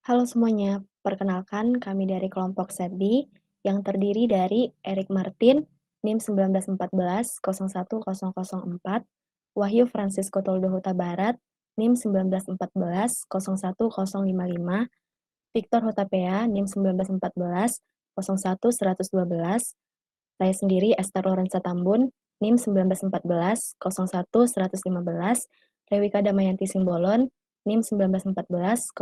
Halo semuanya, perkenalkan kami dari kelompok SETDI yang terdiri dari Erik Martin, NIM 1914-01004, Wahyu Francisco Toldo Huta Barat, NIM 1914-01055, Victor Hutapea, NIM 1914-01112, saya sendiri Esther Lorenza Tambun, NIM 1914-01115, Rewika Damayanti Simbolon, NIM 1914-01127,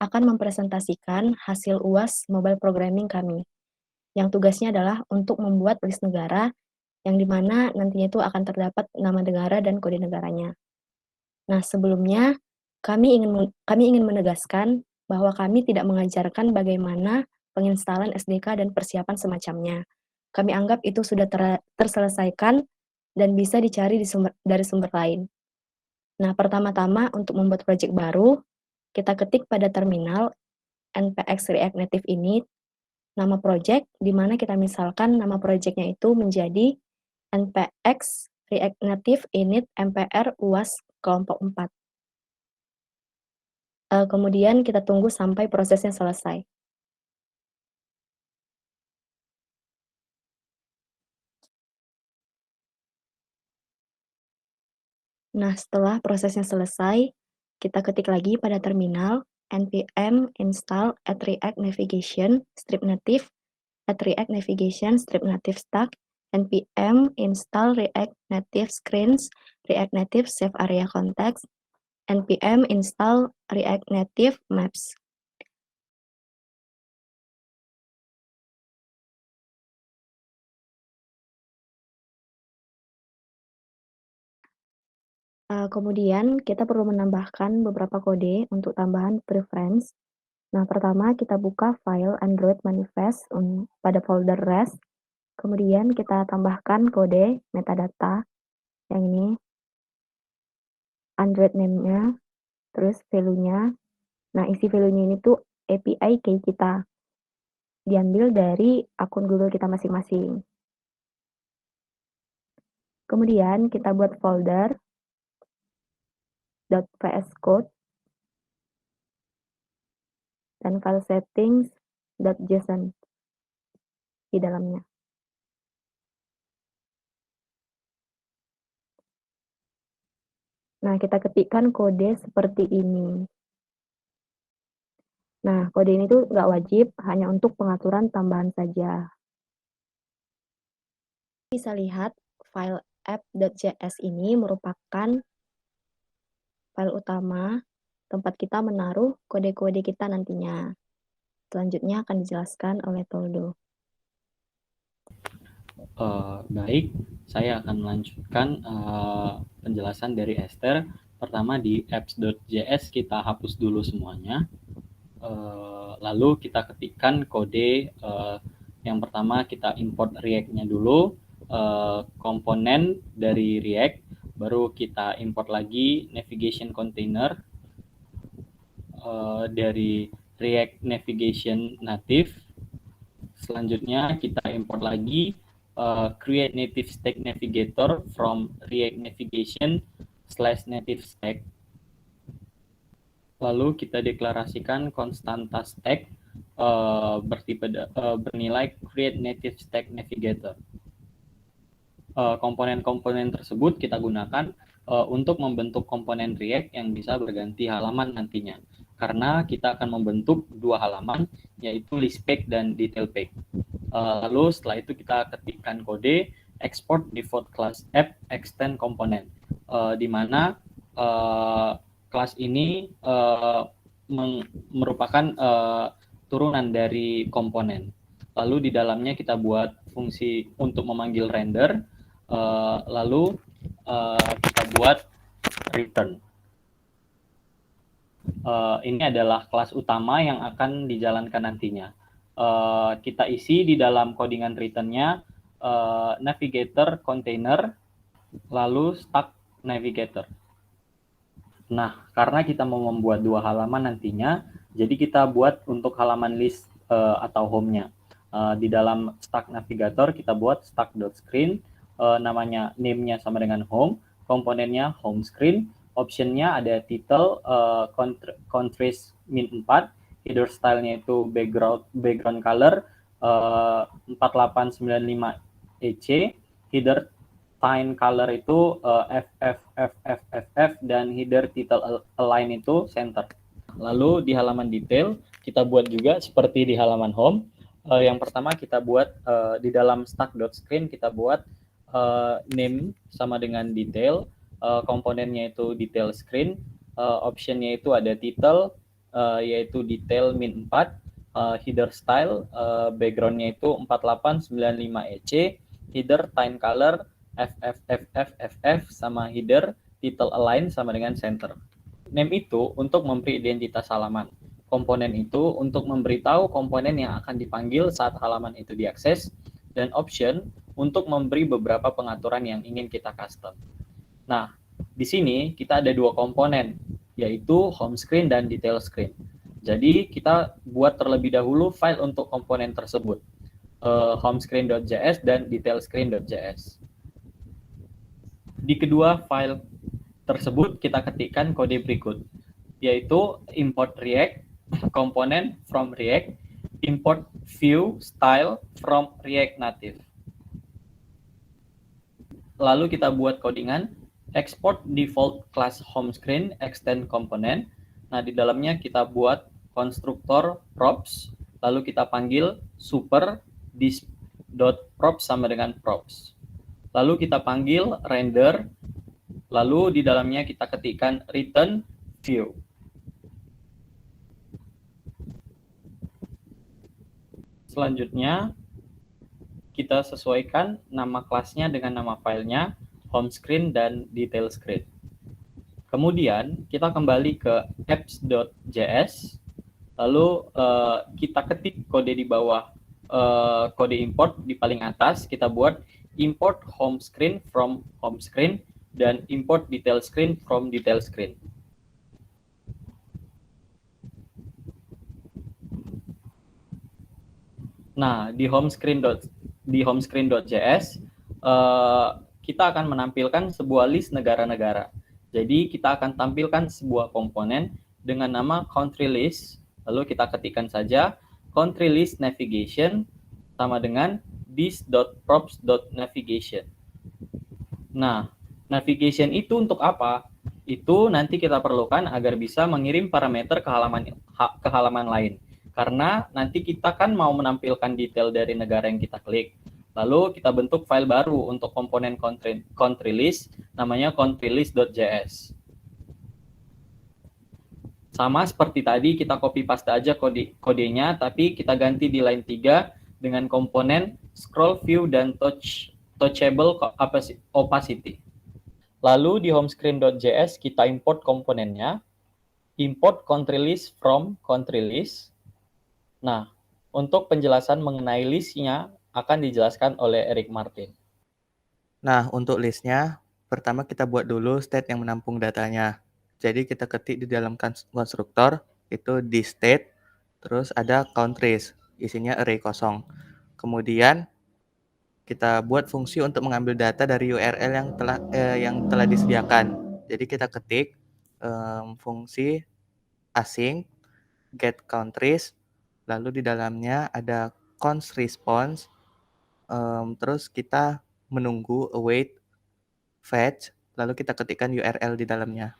akan mempresentasikan hasil UAS Mobile Programming kami, yang tugasnya adalah untuk membuat list negara, yang dimana nantinya itu akan terdapat nama negara dan kode negaranya. Nah, sebelumnya kami ingin menegaskan bahwa kami tidak mengajarkan bagaimana penginstalan SDK dan persiapan semacamnya. Kami anggap itu sudah terselesaikan dan bisa dicari dari sumber lain. Nah, pertama-tama untuk membuat proyek baru, kita ketik pada terminal npx React Native Init nama proyek, di mana kita misalkan nama proyeknya itu menjadi npx React Native Init mpr UAS kelompok 4. Kemudian kita tunggu sampai prosesnya selesai. Nah, setelah prosesnya selesai, kita ketik lagi pada terminal npm install @react navigation strip native @react navigation strip native stack npm install react native screens react native save area context npm install react native maps. Kemudian kita perlu menambahkan beberapa kode untuk tambahan preference. Nah, pertama kita buka file Android manifest pada folder rest. Kemudian kita tambahkan kode metadata yang ini, Android name-nya, terus value-nya. Nah, isi value-nya ini tuh API key kita, diambil dari akun Google kita masing-masing. Kemudian kita buat folder .vscode dan file settings.json di dalamnya. Nah, kita ketikkan kode seperti ini. Nah, kode ini tuh nggak wajib, hanya untuk pengaturan tambahan saja. Bisa lihat, file app.js ini merupakan file utama tempat kita menaruh kode-kode kita nantinya. Selanjutnya akan dijelaskan oleh Toldo. Baik, saya akan melanjutkan penjelasan dari Esther. Pertama di apps.js kita hapus dulu semuanya. Lalu kita ketikkan kode. Yang pertama kita import React-nya dulu, komponen dari React, baru kita import lagi navigation container dari React Navigation Native. Selanjutnya kita import lagi create native stack navigator from React Navigation /native stack. Lalu kita deklarasikan konstanta stack bernilai create native stack navigator. Komponen-komponen tersebut kita gunakan untuk membentuk komponen React yang bisa berganti halaman nantinya. Karena kita akan membentuk dua halaman, yaitu list page dan detail page. Lalu setelah itu kita ketikkan kode export default class app extend component, di mana kelas ini merupakan turunan dari komponen. Lalu di dalamnya kita buat fungsi untuk memanggil render, lalu kita buat return. Ini adalah kelas utama yang akan dijalankan nantinya. Kita isi di dalam codingan return-nya navigator container, lalu stack navigator. Nah, karena kita mau membuat dua halaman nantinya, jadi kita buat untuk halaman list atau home-nya. Di dalam stack navigator kita buat stack.screen, namanya name-nya sama dengan home, komponennya home screen, Optionnya ada title, countries -4, header stylenya itu background color 4895 EC, header fine color itu FFFFFF, dan header title align itu center. Lalu di halaman detail kita buat juga seperti di halaman home. Yang pertama kita buat di dalam stack.screen kita buat name sama dengan detail, komponennya itu detail screen, optionnya itu ada title, yaitu detail -4, header style, backgroundnya itu 4895 EC, header time color FFFFFF, sama header title align sama dengan center. Name itu untuk memberi identitas halaman. Komponen itu untuk memberitahu komponen yang akan dipanggil saat halaman itu diakses, dan option untuk memberi beberapa pengaturan yang ingin kita custom. Nah, di sini kita ada dua komponen, yaitu home screen dan detail screen. Jadi kita buat terlebih dahulu file untuk komponen tersebut, homescreen.js dan detailscreen.js. Di kedua file tersebut kita ketikkan kode berikut, yaitu import React, komponen from React, import view style from React Native. Lalu kita buat codingan, export default class home screen extend component. Nah, di dalamnya kita buat konstruktor props, lalu kita panggil super this.props sama dengan props. Lalu kita panggil render, lalu di dalamnya kita ketikkan return view. Selanjutnya, kita sesuaikan nama kelasnya dengan nama filenya, home screen dan detail screen. Kemudian, kita kembali ke apps.js, lalu kita ketik kode di bawah kode import di paling atas, kita buat import home screen from home screen dan import detail screen from detail screen. Nah, di homescreen.js kita akan menampilkan sebuah list negara-negara. Jadi kita akan tampilkan sebuah komponen dengan nama country list, lalu kita ketikkan saja country list navigation sama dengan this.props.navigation. Nah, navigation itu untuk apa? Itu nanti kita perlukan agar bisa mengirim parameter ke halaman lain. Karena nanti kita kan mau menampilkan detail dari negara yang kita klik. Lalu kita bentuk file baru untuk komponen country list, namanya countrylist.js. Sama seperti tadi, kita copy paste aja kodenya, tapi kita ganti di line 3 dengan komponen scroll view dan touchable opacity. Lalu di homescreen.js kita import komponennya, import country list from country list. Nah, untuk penjelasan mengenai listnya akan dijelaskan oleh Eric Martin. Nah, untuk listnya, pertama kita buat dulu state yang menampung datanya. Jadi kita ketik di dalam konstruktor, itu di state, terus ada countries, isinya array kosong. Kemudian kita buat fungsi untuk mengambil data dari URL yang telah disediakan. Jadi kita ketik fungsi async get countries, lalu di dalamnya ada const response, terus kita menunggu await fetch, lalu kita ketikkan URL di dalamnya.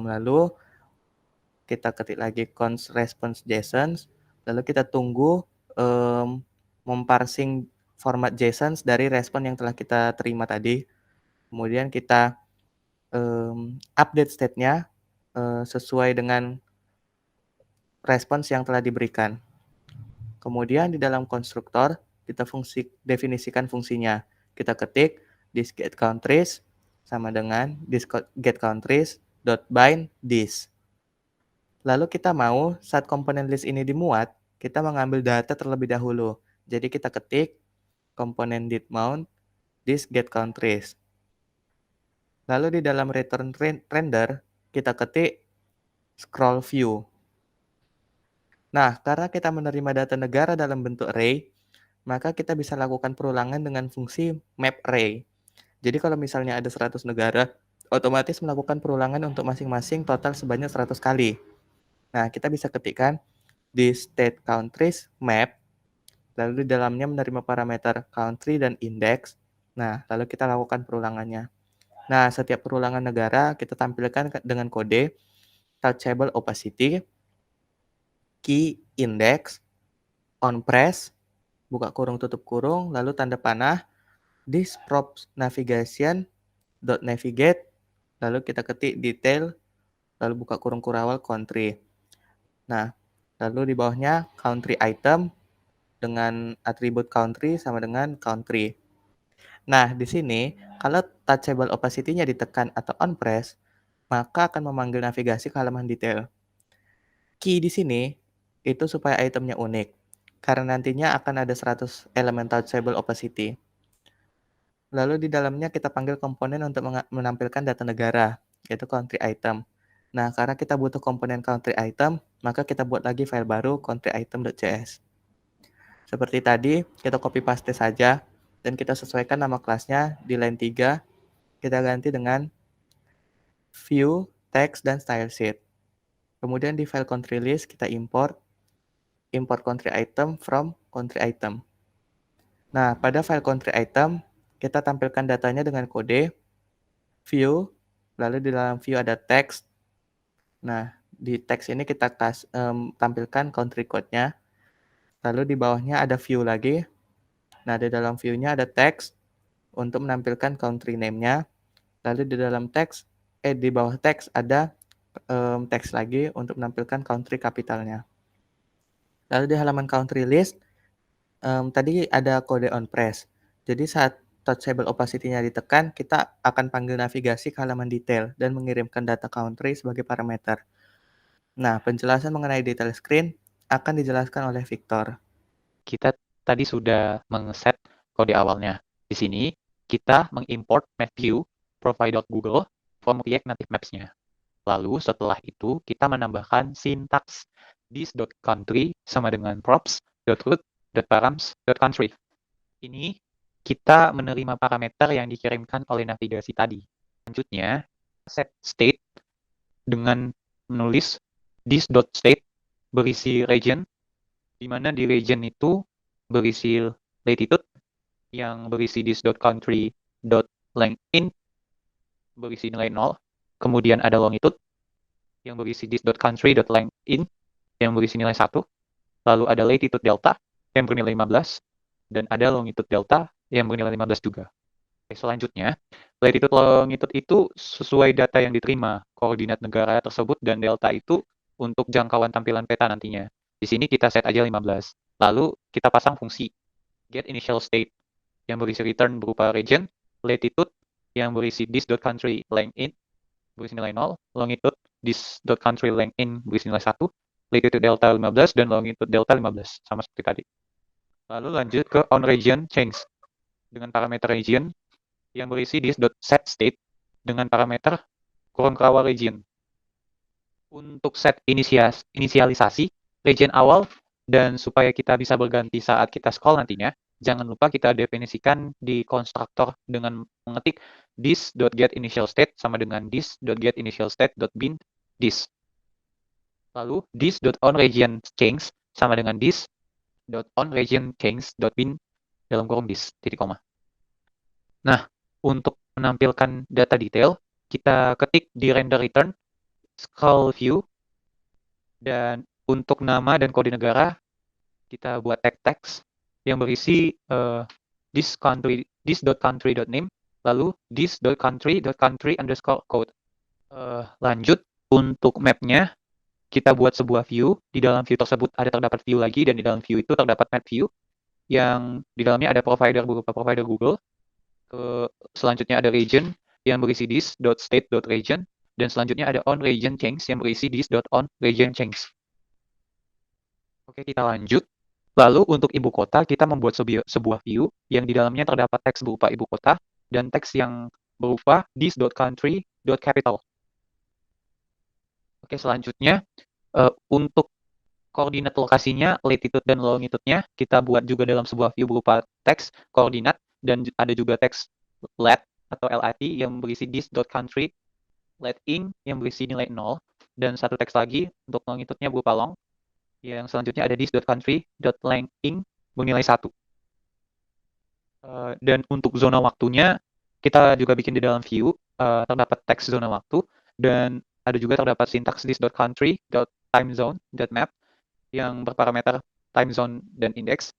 Lalu kita ketik lagi const response JSON, lalu kita tunggu memparsing format JSON dari respon yang telah kita terima tadi. Kemudian kita update state-nya sesuai dengan respons yang telah diberikan. Kemudian di dalam konstruktor kita definisikan fungsinya. Kita ketik this get countries sama dengan this get countries dot bind this. Lalu kita mau saat komponen list ini dimuat, kita mengambil data terlebih dahulu. Jadi kita ketik komponen did mount this get countries. Lalu di dalam return render kita ketik scroll view. Nah, karena kita menerima data negara dalam bentuk array, maka kita bisa lakukan perulangan dengan fungsi map array. Jadi kalau misalnya ada 100 negara otomatis melakukan perulangan untuk masing-masing total sebanyak 100 kali. Nah, kita bisa ketikkan di state countries map, lalu di dalamnya menerima parameter country dan index. Nah, lalu kita lakukan perulangannya. Nah, setiap perulangan negara kita tampilkan dengan kode touchable opacity, key index, on press, buka kurung tutup kurung, lalu tanda panah, this props navigation dot navigate, lalu kita ketik detail, lalu buka kurung kurawal country. Nah, lalu di bawahnya country item dengan atribut country sama dengan country. Nah, di sini kalau touchable opacity-nya ditekan atau on press, maka akan memanggil navigasi ke halaman detail. Key di sini itu supaya itemnya unik, karena nantinya akan ada 100 elemen touchable opacity. Lalu di dalamnya kita panggil komponen untuk menampilkan data negara, yaitu country item. Nah, karena kita butuh komponen country item, maka kita buat lagi file baru countryitem.js. Seperti tadi, kita copy paste saja, dan kita sesuaikan nama kelasnya di line 3, kita ganti dengan view, text, dan style sheet. Kemudian di file country list, kita import country item from country item. Nah, pada file country item, kita tampilkan datanya dengan kode view, lalu di dalam view ada text. Nah, di text ini kita tampilkan country code-nya. Lalu di bawahnya ada view lagi. Nah, di dalam view-nya ada text untuk menampilkan country name-nya. Lalu di dalam text, di bawah text ada teks lagi untuk menampilkan country capitalnya. Lalu di halaman country list, tadi ada kode on press. Jadi saat touchable opacity-nya ditekan, kita akan panggil navigasi ke halaman detail dan mengirimkan data country sebagai parameter. Nah, penjelasan mengenai detail screen akan dijelaskan oleh Victor. Kita tadi sudah mengset kode awalnya. Di sini, kita mengimport map view provide.google from React Native Maps-nya. Lalu setelah itu, kita menambahkan sintaks this.country sama dengan props.root.params.country. Ini kita menerima parameter yang dikirimkan oleh navigasi tadi. Selanjutnya, set state dengan menulis this.state berisi region, di mana di region itu berisi latitude yang berisi this.country.length in berisi nilai 0, kemudian ada longitude yang berisi this.country.length in yang berisi nilai 1, lalu ada latitude delta yang bernilai 15, dan ada longitude delta yang bernilai 15 juga. Oke, selanjutnya, latitude longitude itu sesuai data yang diterima, koordinat negara tersebut, dan delta itu untuk jangkauan tampilan peta nantinya. Di sini kita set aja 15. Lalu kita pasang fungsi get initial state yang berisi return berupa region, latitude yang berisi this.country length in berisi nilai 0, longitude this.country length in berisi nilai 1, latitude delta 15, dan longitude delta 15, sama seperti tadi. Lalu lanjut ke on region change dengan parameter region yang berisi this.setState dengan parameter kurung kerawal region. Untuk set inisialisasi region awal dan supaya kita bisa berganti saat kita scroll nantinya, jangan lupa kita definisikan di konstruktor dengan mengetik this.getInitialState sama dengan this.getInitialState.bin this. Lalu this.onRegionChange sama dengan this.onRegionChange.bin dalam kurung this, titik koma. Nah, untuk menampilkan data detail, kita ketik di render return, scroll view, dan untuk nama dan kode negara, kita buat tag text yang berisi this.country.name, lalu this.country.country_code. Lanjut, untuk mapnya, kita buat sebuah view, di dalam view tersebut ada terdapat view lagi, dan di dalam view itu terdapat map view, yang di dalamnya ada provider berupa provider Google. Selanjutnya ada region yang berisi this.state.region, dan selanjutnya ada on region change yang berisi this.onRegionChange. Oke, kita lanjut. Lalu untuk ibu kota, kita membuat sebuah view yang di dalamnya terdapat teks berupa ibu kota dan teks yang berupa this.country.capital. Oke, selanjutnya untuk koordinat lokasinya, latitude dan longitude-nya, kita buat juga dalam sebuah view berupa teks koordinat, dan ada juga teks lat atau LIT yang berisi this.country, let in yang berisi nilai 0, dan satu teks lagi untuk longitudenya berupa long. Yang selanjutnya ada this.country.length in bernilai 1. Dan untuk zona waktunya, kita juga bikin di dalam view, terdapat teks zona waktu, dan ada juga terdapat sintaks this.country.timezone.map yang berparameter time zone dan index.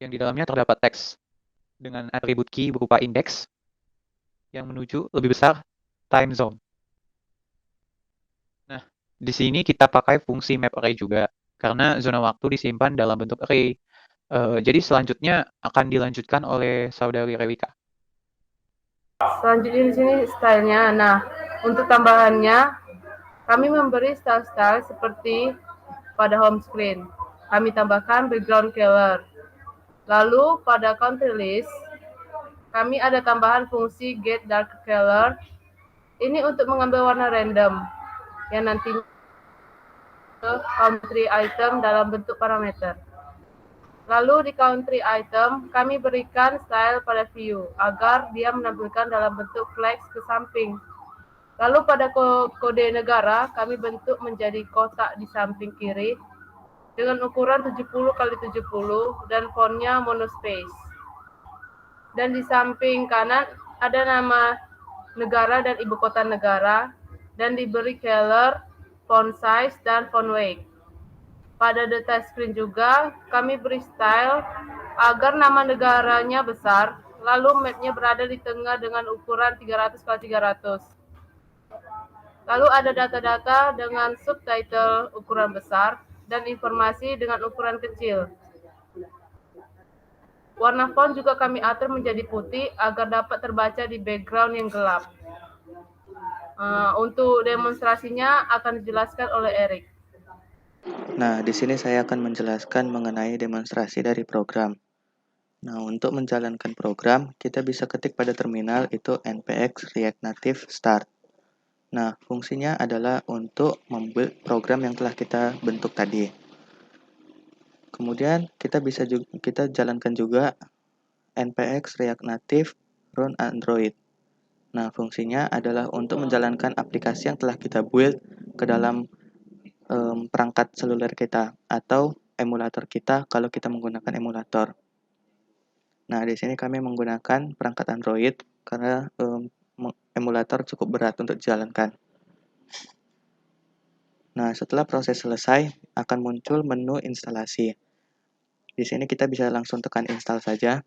Yang di dalamnya terdapat teks dengan atribut key berupa index yang menuju lebih besar time zone. Nah, di sini kita pakai fungsi map array juga, karena zona waktu disimpan dalam bentuk array. Jadi selanjutnya akan dilanjutkan oleh saudari Rewika. Selanjutnya di sini stylenya. Nah, untuk tambahannya, kami memberi style-style seperti pada home screen. Kami tambahkan background color. Lalu pada country list, kami ada tambahan fungsi get dark color. Ini untuk mengambil warna random yang nantinya ke country item dalam bentuk parameter. Lalu di country item, kami berikan style pada view agar dia menampilkan dalam bentuk flags ke samping. Lalu pada kode negara, kami bentuk menjadi kotak di samping kiri dengan ukuran 70x70 dan fontnya monospace. Dan di samping kanan ada nama negara dan ibu kota negara dan diberi color, font size, dan font weight. Pada detail screen juga, kami beri style agar nama negaranya besar, lalu mapnya berada di tengah dengan ukuran 300x300. Lalu ada data-data dengan subtitle ukuran besar dan informasi dengan ukuran kecil. Warna font juga kami atur menjadi putih agar dapat terbaca di background yang gelap. Untuk demonstrasinya akan dijelaskan oleh Erik. Nah, di sini saya akan menjelaskan mengenai demonstrasi dari program. Nah, untuk menjalankan program, kita bisa ketik pada terminal itu npx react native start. Nah, fungsinya adalah untuk membuat program yang telah kita bentuk tadi. Kemudian kita jalankan juga npx react native run android. Nah, fungsinya adalah untuk menjalankan aplikasi yang telah kita build ke dalam perangkat seluler kita atau emulator kita kalau kita menggunakan emulator. Nah, di sini kami menggunakan perangkat Android karena emulator cukup berat untuk dijalankan. Nah, setelah proses selesai, akan muncul menu instalasi. Di sini kita bisa langsung tekan install saja.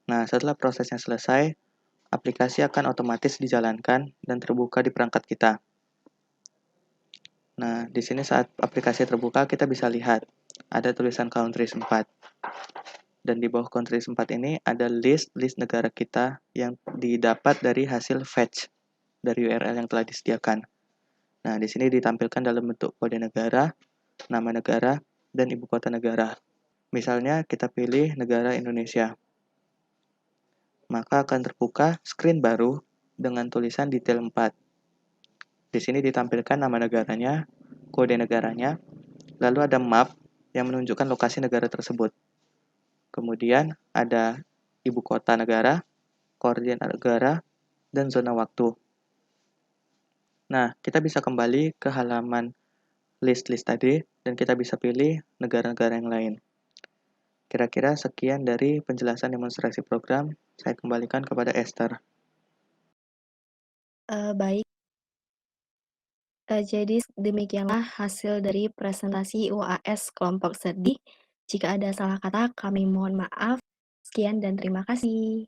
Nah, setelah prosesnya selesai, aplikasi akan otomatis dijalankan dan terbuka di perangkat kita. Nah, di sini saat aplikasi terbuka, kita bisa lihat ada tulisan countries 4. Dan di bawah countries 4 ini ada list negara kita yang didapat dari hasil fetch dari URL yang telah disediakan. Nah, di sini ditampilkan dalam bentuk kode negara, nama negara, dan ibu kota negara. Misalnya, kita pilih negara Indonesia. Maka akan terbuka screen baru dengan tulisan detail 4. Di sini ditampilkan nama negaranya, kode negaranya, lalu ada map yang menunjukkan lokasi negara tersebut. Kemudian ada ibu kota negara, koordinat negara, dan zona waktu. Nah, kita bisa kembali ke halaman list-list tadi, dan kita bisa pilih negara-negara yang lain. Kira-kira sekian dari penjelasan demonstrasi program. Saya kembalikan kepada Esther. Baik. Jadi demikianlah hasil dari presentasi UAS kelompok sedih. Jika ada salah kata, kami mohon maaf. Sekian dan terima kasih.